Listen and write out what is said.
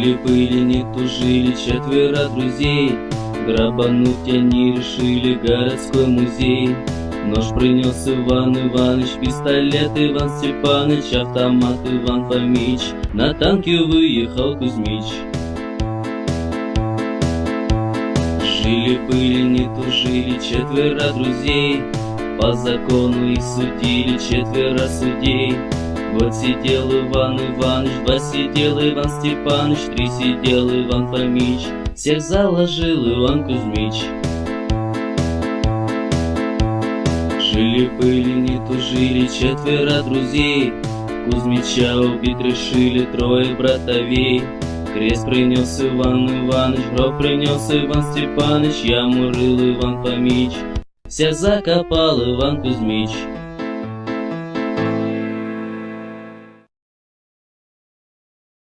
Жили-были, не тужили четверо друзей. Грабануть они решили городской музей. Нож принес Иван Иваныч, пистолет Иван Степаныч, автомат Иван Фомич, на танке выехал Кузьмич. Жили-были, не тужили четверо друзей. По закону их судили четверо судей. Год сидел Иван Иваныч, 2 сидел Иван Степаныч, 3 сидел Иван Фомич, всех заложил Иван Кузьмич. Жили-были, не тужили четверо друзей. Кузьмича убить решили 3 братовей. Крест принес Иван Иваныч, гроб принес Иван Степаныч, яму рыл Иван Фомич, всех закопал Иван Кузьмич.